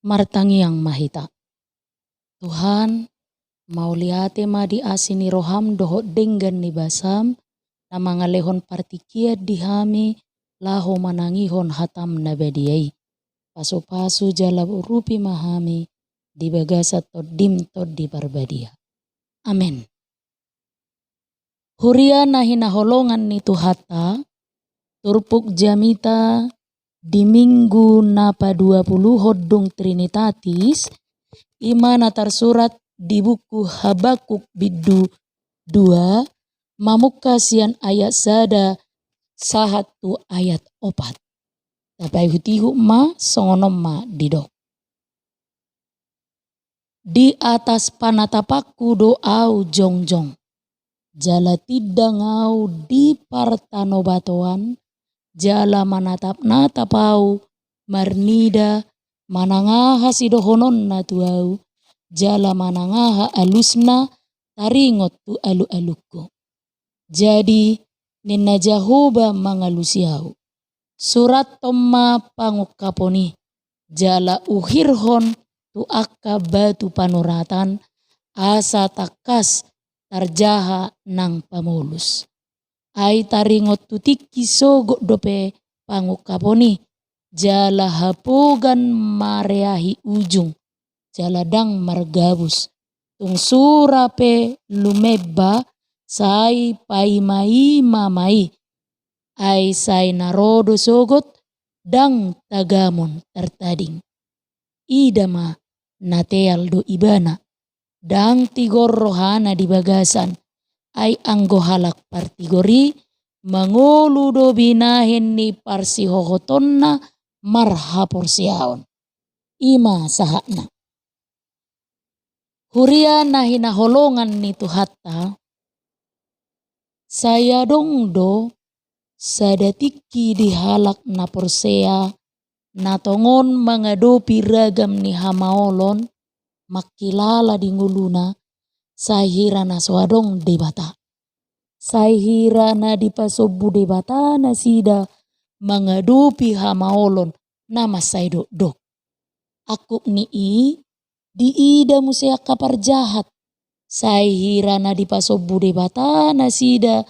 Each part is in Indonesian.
martangi yang mahita. Tuhan, mau liate ma di asini roham doho denggan ni basam, na mga lehon partikiat dihami, laho manangihon hatam na badiai. Paso-paso jalab urupi mahami, di bagasa todim tod di barbadia. Amen. Huria na hinaholongan ni Tuhata, turpuk jamita di minggu napa 20 hodong Trinitatis, imana tersurat di buku Habakuk biddu 2, mamuka sian ayat sada sahatu ayat 4. Tapai hutihu ma songonom ma didok. Di atas panatapakku doau jongjong. Jala tidang au di partanobatoan, jala manatap-natapau, marnida, manangaha sidohonon na tuau, jala manangaha alusna, taringot tu alu-aluko. Jadi, nina Jahoba mangalusiau. Surat tomma pangukaponi, jala uhirhon tu akka batu panuratan, asa takas, tarjaha nang pamulus. Ai taringot tutiki sogo dope pangukaponi, jala hapogan mareahi ujung, jala dang margabus. Tung surape lumeba, sai paimai mamai, ai sai narodo sogot, dang tagamon tertading. Idama nateal do ibana, dang tigor rohana di bagasan, ay anggo halak partigori, mangolu do binahin ni parsihohotonna marhapor siaon. Ima sahakna. Huria na hinaholongan ni Tuhata, saya dong do sadatiki di halak na porsea, natongon mangadopi ragam ni hamaolon, makilala di nguluna, sahira na swadong debata. Sahira na di pasobu debata na sida mangadopi hamaolon nama saido dok. Aku ni di ida musea kapar jahat. Sahira na di pasobu debata na sida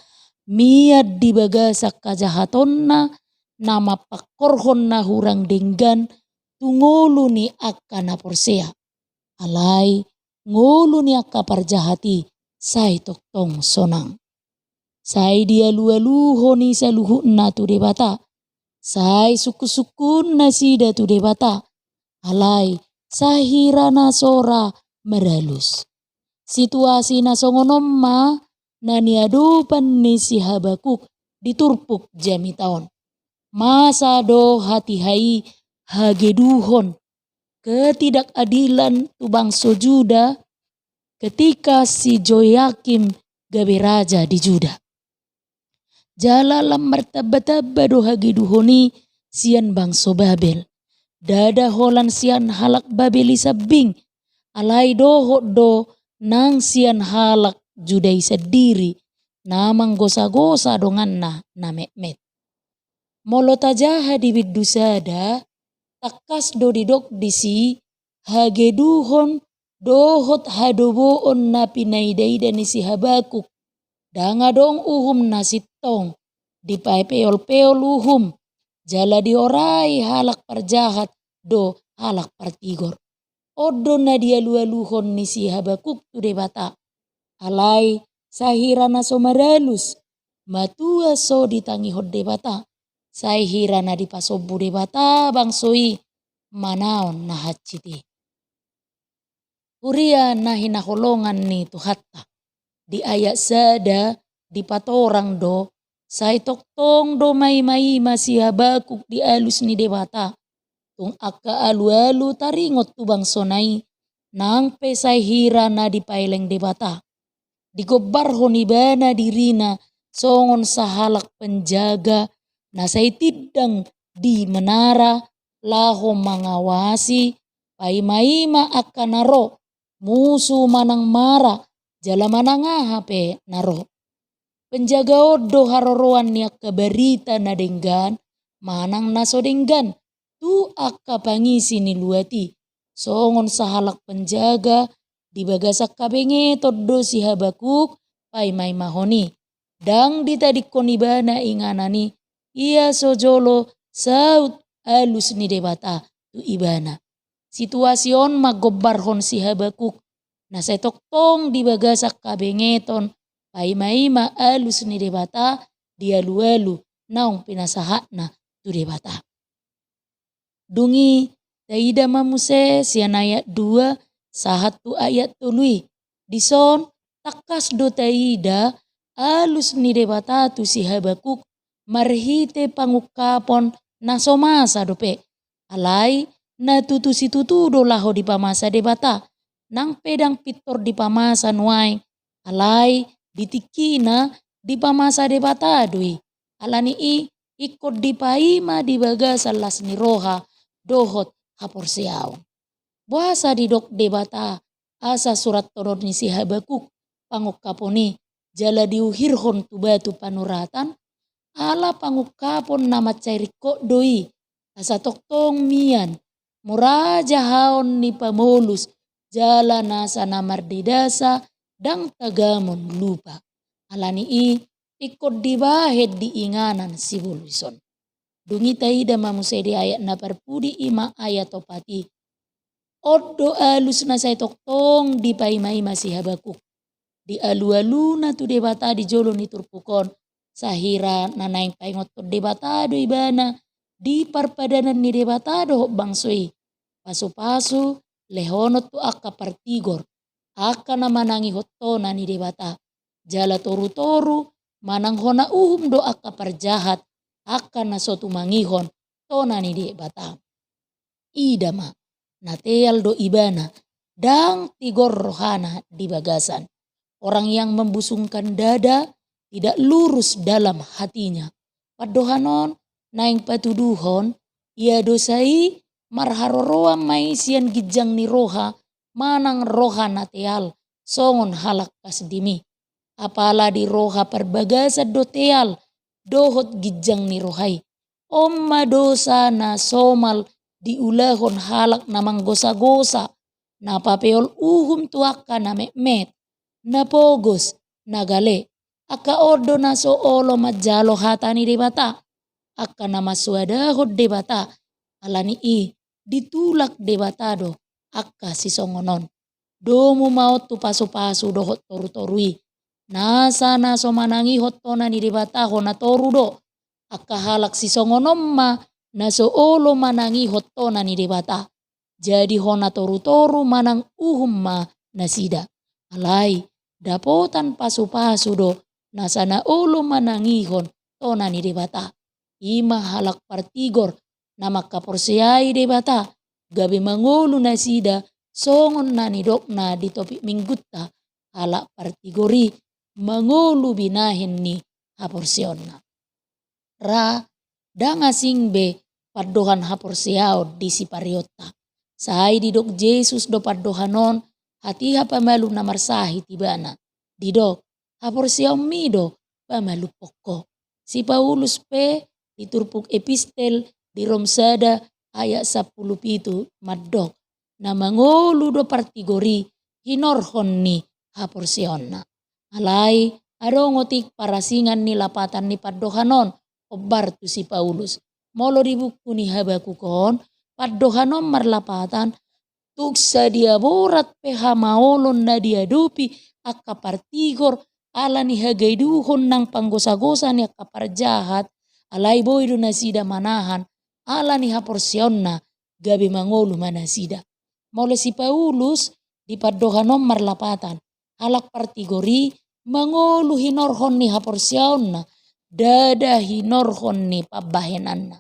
miad di bagasak kajahatonna, nama pakorhon na hurang denggan, tungolu ni akka na porsea. Alai ngolu ni akka parjahati, sai toktong sonang. Sai dia lualuho ni saluhu na tu debata. Sai suku-sukun na sida tu debata. Alai sahira na sora meralus. Situasi na songonom ma, na niadupan ni si Habakuk diturpuk jami taon. Masa do hati hai hageduhon, ketidakadilan tubang sojuda ketika si Joyakim gabe raja di Juda. Jala lam martaba-taba do hageduhoni sian bangso Babel. Dada holan sian halak Babeli sabing, alai doho do nang sian halak Judai sendiri, namang gosa-gosa dongan na mekmet. Molotajaha di bidusada, takas do didok disi, hageduhon dohot hadoboon na pinaidaida ni si Habakuk. Dangadong uhum na sitong, di paepeol-peol uhum, jala diorai halak parjahat do halak partigor. Odo na dia lualuhon ni si Habakuk tu debata. Alai sahira na somaralus, matua so ditangihod debata. Sahira na di pasobu debata bangsoi manaon na haciti. Huria na hinaholongan ni Tuhata. Di ayat sada di patorang do, sai toktong do may si Habakuk di alus ni debata. Tung akka alu-alu taringot tubang sonai, nang pesai hira na di paileng debata. Digobar honibana dirina, songon sahalak penjaga, nasai tidang di menara, laho mangawasi, paimaima akka naro, musuh manang mara, jala manangaha pe naro. Penjaga odo haroroan ni akka berita na denggan, manang naso denggan, tu akka pangisi ni luati, songon sahalak penjaga di bagasak kabenge toddo si Habakuk pai mai mahoni. Dang ditadikon ibana inganani ia sojolo saut alus ni debata tu ibana. Situasion magobarhon si Habakuk na setok tong di bagasak kabengeton pai mai ma alus ni debata dia lualu naung pinasahakna tu debata. Dungi taida mamuse sian ayat 2 sahat tu ayat tului. Dison takas do taida alus ni debata tu si Habakuk marhite pangukapon na somasa dope. Alai na tutusi tutudo laho di pamasa debata. Nang pedang pitor di pamasa nuai. Alai ditikina di pamasa debata dui. Alani ikut di paima di bagas alas ni roha dohot haporsiaw. Buasa di dok debata asa surat toror ni si Habakuk pangukaponi jala diuhirhon tu batu panuratan ala pangukapon nama cairiko doi asa toktong mian muraja haon ni pamolus jala nasa namar didasa dang tagamon lupa alani ikut dibahed di inganan si bulison. Dungi taida mamusedi ayat na parpudi ima ayat topati. Odo alus na say toktong di paima-ima si Habakuk. Di alu-alu na tu debata di jolo ni turpukon. Sahira na naing paingot to debatado ibana. Di parpadanan ni debatado bangsoi. Pasu-pasu lehonot tu akka partigor. Akka na manangi hotona ni debata. Jala toru-toru manang hona do akka parjahat. Akka na sotu mangihon tona ni debata. Idama. Nateal do ibana dang tigor rohana di bagasan. Orang yang membusungkan dada tidak lurus dalam hatinya. Padohanon naing patuduhon ia dosai marharoroa maisian gijang ni roha manang roha nateal songon halak kasdimi. Apala di roha perbagasa do teal dohot gijang ni rohai. Omma dosa na somal diulahon halak namang gosa-gosa na papeol tuaka na mekmet na pogos na gale aka ordo na soolo majalo hatani debata aka na maswadahod debata alani ditulak debatado aka sisongonon domu maut tu pasu-pasu dohot toru-torui nasa naso manangi hotona ni debata hona toru do aka halak sisongonom ma naso olo manangi hotona ni debata. Jadi hona toru-toru manang ma nasida. Alai dapotan pasu-pasu do nasana olo manangihon tona ni debata. Ima halak partigor nama kaporsiai debata. Gabi mangolu nasida songon nani dokna di topik minggutta halak partigori mangolu binahin ni haporsionna. Ra danga singbe padohan haporsiao di si pariota. Sai didok Jesus do padohanon hatiha pamalu namarsahi tibana. Didok haporsiao mido pamalu poko. Si Paulus pe diturpuk epistel di Romsada ayat 10 maddok. Na mangolu do partigori hinorhon ni haporsiona. Alai adongotik parasingan ni lapatan ni padohanon obar tu si Paulus. Molo di buku ni Habakukon, padohanon marlapatan, tuksa dia borat peha maolon na dia dupi, akka partigor, ala ni hagaiduhon ng panggosa-gosa ni akka parjahat, alay boydo na sida manahan, ala ni haporsyon na, gabi mangolo manasida. Molo si Paulus, di padohanon marlapatan, halak partigori, mangolo hinorhon ni haporsyon na, dada hinorhon ni pabahenan na.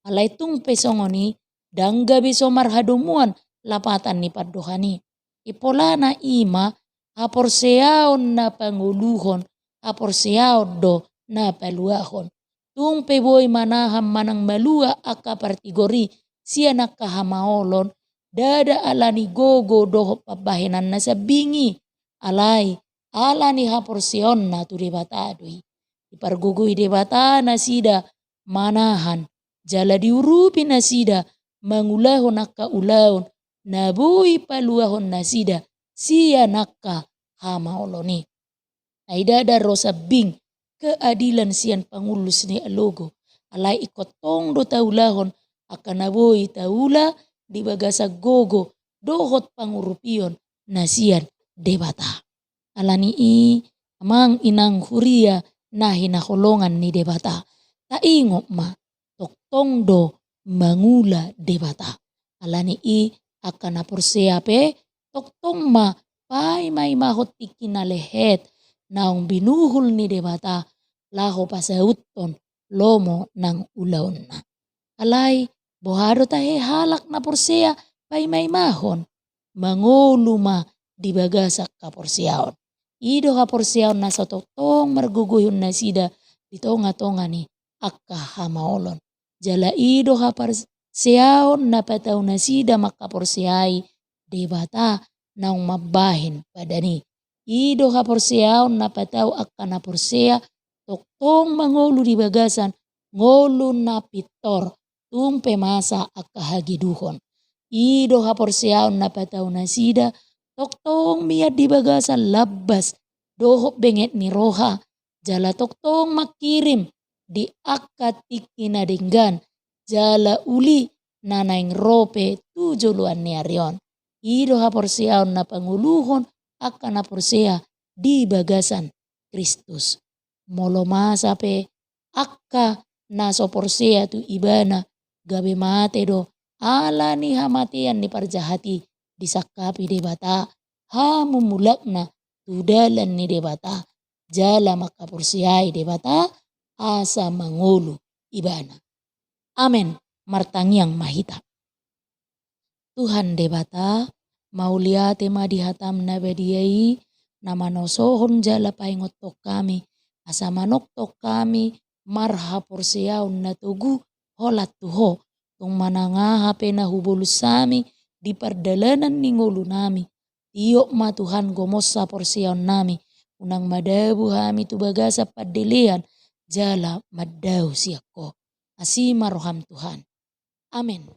Alay tung pesongoni dangga beso marhadumuan lapatan ni padohani. Ipolana ima haporseaon na panguluhon haporseaon do na paluahon. Tung peboy manaham manang malua aka partigori siya nakahamaolon dada alani gogo do pabahenan na sabingi. Alay alani haporseon na tu debatadoi. Ipargugui debata na sida manahan. Jala diurupi nasida mangulahon akka ulaon nabui paluahon nasida siya nakka hamaoloni. Aida rosa bing keadilan sian pangulus ni alogo. Alai ikot tong do taulahon akan naboi taula di bagasa gogo dohot pangurupion nasian debata. Alani i amang inang huria nahi naholongan ni debata. Ta ingok ma toktong do mangula debata. Alani i akan napurseape toktong ma pai mai mahot tikina lehet naung binuhul ni debata laho pasauton lomo nang ulaon na. Alai bohado tahe halak na porsea pai mai mahon mangolu ma di bagasak ka porseaon. Ido ka porseaon na sa totong marguguyun na sida di tonga-tonga ni akka hamaolon. Jala ido ka porseaon na pataw na sida makaporseai debata naung mabahin padani. Ido ka porseaon na pataw akka na porsea toktong mangolu di bagasan ngolu na pitor tung pemasa akka hagiduhon. Ido ka porseaon na pataw na sida toktong miat di bagasan labbas dohop benget ni roha jala toktong makirim di akka tiki na denggan jala uli nanaing rope tujuluan ni arion. Ido ka porseaon na panguluhon akka na porsea di bagasan Kristus. Molo masa pe akka na so porsea tu ibana gabe mate do ala ni hamatian ni parjahati disakapi debata hamumulakna tudalan ni debata jala maka porseai debata asa mangolu ibana. Amen. Martangiang mahita. Tuhan debata mauliate ma dihatam na bediai nama nosohon jala paingot tok kami asa manok tok kami marha porseaun na tugu holat tuho tung manangaha pena hubulus sami di pardalanan ni ngulu nami tiok ma Tuhan gomosa porseaun nami unang madabu hami tu bagasa padelean jala madau siako asima roham Tuhan. Amin.